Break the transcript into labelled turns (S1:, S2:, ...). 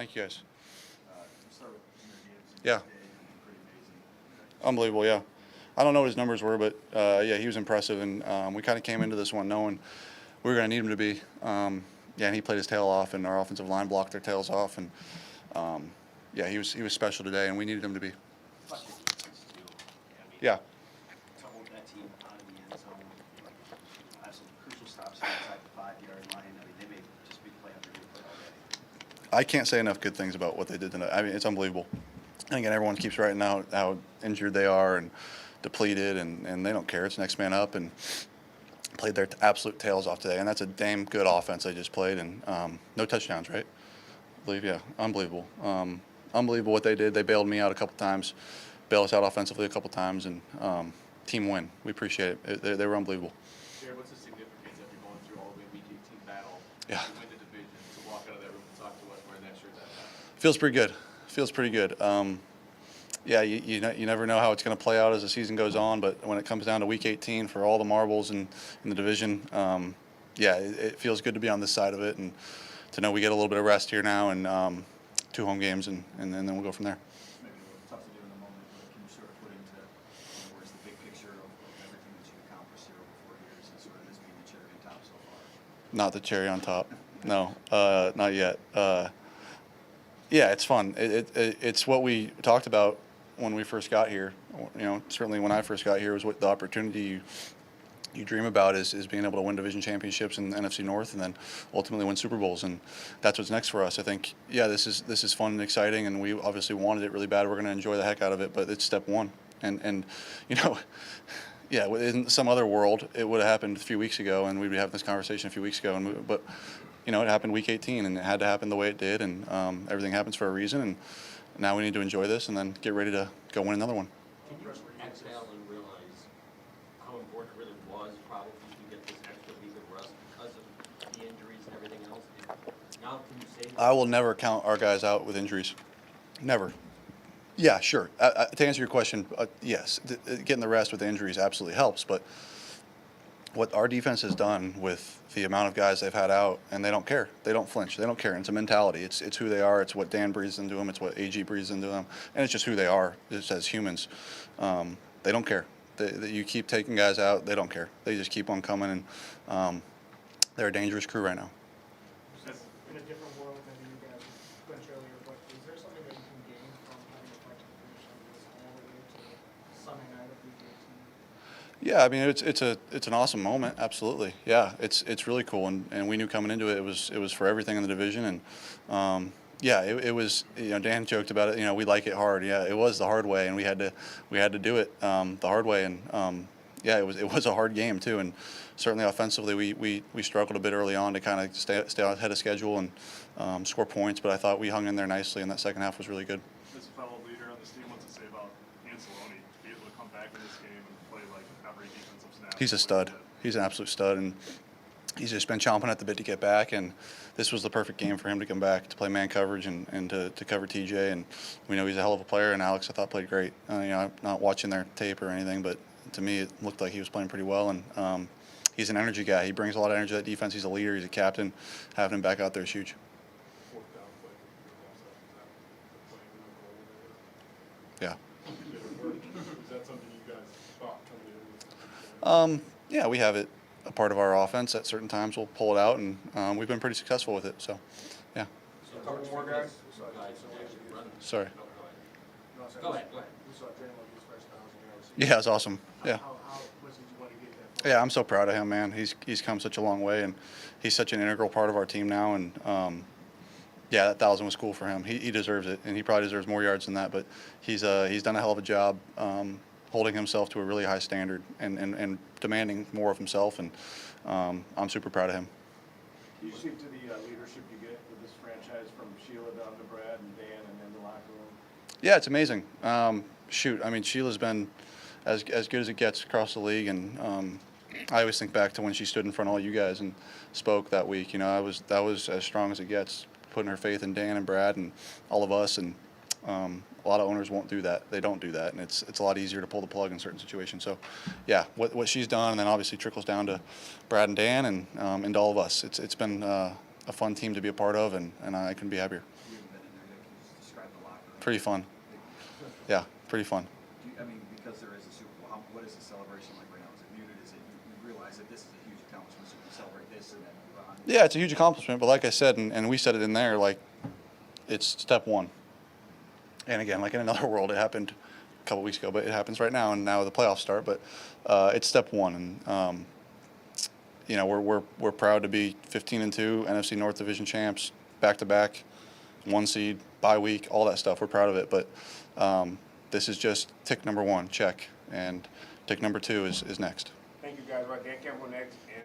S1: Thank you, guys.
S2: Start with interviews.
S1: Yeah.
S2: Pretty amazing.
S1: Unbelievable, yeah. I don't know what his numbers were, but, yeah, he was impressive. And we kind of came into this one knowing we were going to need him to be. Yeah, and he played his tail off, and our offensive line blocked their tails off. And, yeah, he was special today, and we needed him to be.
S3: Plus your defense too. I mean,
S1: Yeah.
S3: to hold that team out of the end zone, have some crucial stops inside the 5-yard line. I mean, they made just big play after big play already.
S1: I can't say enough good things about what they did tonight. I mean, it's unbelievable. And again, everyone keeps writing out how injured they are and depleted, and they don't care. It's next man up, and played their absolute tails off today. And that's a damn good offense they just played. And no touchdowns, right? I believe, yeah. Unbelievable. Unbelievable what they did. They bailed me out a couple times, bailed us out offensively a couple times, and team win. We appreciate it. They were unbelievable.
S4: Jared, what's the significance of you going through all the way week 18 battle
S1: Yeah.
S4: to win the division, to walk out of that room and talk to us wearing that shirt that time?
S1: Feels pretty good. Feels pretty good. Yeah, you never know how it's going to play out as the season goes on, but when it comes down to Week 18 for all the marbles in the division, yeah, it feels good to be on this side of it, and to know we get a little bit of rest here now and 2 home games, and then we'll go from there.
S2: Maybe a little tough to do in the moment, but can you sort of put into where's the big picture of everything that you've accomplished here over 4 years and sort of this being the cherry on top so far?
S1: Not the cherry on top. No, not yet. Yeah, it's fun. It's what we talked about when we first got here. You know, certainly when I first got here was what the opportunity you dream about is being able to win division championships in the NFC North and then ultimately win Super Bowls, and that's what's next for us. I think, yeah, this is fun and exciting, and we obviously wanted it really bad. We're going to enjoy the heck out of it, but it's step one. And you know, yeah, in some other world, it would have happened a few weeks ago, and we'd be having this conversation a few weeks ago, but you know, it happened Week 18, and it had to happen the way it did, and everything happens for a reason, and now we need to enjoy this and then get ready to go win another one.
S5: Can you exhale and realize how important it really was probably to get this extra week of rest because of the injuries and everything else? And now can you say that?
S1: I will never count our guys out with injuries. Never. Yeah, sure. To answer your question, yes, getting the rest with the injuries absolutely helps, but what our defense has done with the amount of guys they've had out, and they don't care. They don't flinch. They don't care. It's a mentality. It's who they are. It's what Dan breathes into them. It's what AG breathes into them. And it's just who they are just as humans. They don't care. You keep taking guys out, they don't care. They just keep on coming, and they're a dangerous crew right now.
S6: In a different world, maybe you guys mentioned earlier, but is there something that you can gain from having a fight to finish on this all the way to Sunday night of Week 18?
S1: Yeah, I mean it's an awesome moment, absolutely. Yeah, it's really cool, and we knew coming into it it was for everything in the division, and yeah, it was, you know, Dan joked about it. You know, we like it hard. Yeah, it was the hard way, and we had to do it the hard way, and yeah, it was a hard game too, and certainly offensively we struggled a bit early on to kind of stay ahead of schedule and score points, but I thought we hung in there nicely, and that second half was really good.
S7: As a fellow leader on this team, what's to say about Anceloni, be able to come back in this game and play like every defensive snap?
S1: He's a stud. He's an absolute stud, and he's just been chomping at the bit to get back, and this was the perfect game for him to come back to play man coverage and to cover TJ, and we know he's a hell of a player, and Alex, I thought, played great. You know, I'm not watching their tape or anything, but to me it looked like he was playing pretty well, and he's an energy guy. He brings a lot of energy to that defense. He's a leader. He's a captain. Having him back out there is huge.
S7: Fourth down play,
S1: Yeah.
S7: is that something you guys thought coming in?
S1: Yeah, we have it a part of our offense. At certain times we'll pull it out, and we've been pretty successful with it. So, yeah.
S5: So a couple more guys actually run.
S1: Sorry.
S5: Go ahead.
S6: We saw Draymond use first downs in yards.
S1: Yeah, it's awesome. Yeah.
S6: How much did you want to get that?
S1: Yeah, I'm so proud of him, man. He's come such a long way, and he's such an integral part of our team now. And yeah, that 1,000 was cool for him. He deserves it, and he probably deserves more yards than that. But he's done a hell of a job holding himself to a really high standard and demanding more of himself. And I'm super proud of him.
S2: Can you speak to the leadership you get with this franchise from Sheila down to Brad and Dan and then the locker room?
S1: Yeah, it's amazing. Shoot, I mean, Sheila's been as good as it gets across the league, and I always think back to when she stood in front of all you guys and spoke that week. You know, that was as strong as it gets, putting her faith in Dan and Brad and all of us. And a lot of owners won't do that. They don't do that, and it's a lot easier to pull the plug in certain situations. So, yeah, what she's done, and then obviously trickles down to Brad and Dan and to all of us. It's been a fun team to be a part of, and I couldn't be happier.
S3: You haven't been in
S1: pretty fun. Yeah, pretty fun.
S2: I mean, because there is a Super Bowl, what is the celebration like right now? Is it muted? Is it, you realize that this is a huge accomplishment, so you celebrate this and then move on?
S1: Yeah, it's a huge accomplishment, but like I said, and we said it in there, like, it's step one. And again, like in another world, it happened a couple weeks ago, but it happens right now, and now the playoffs start. But it's step one, and you know, we're proud to be 15-2 NFC North Division champs, back to back, 1 seed, bye week, all that stuff. We're proud of it, but this is just tick number 1, check, and tick number 2 is next.
S8: Thank you guys. Right there, Campbell next.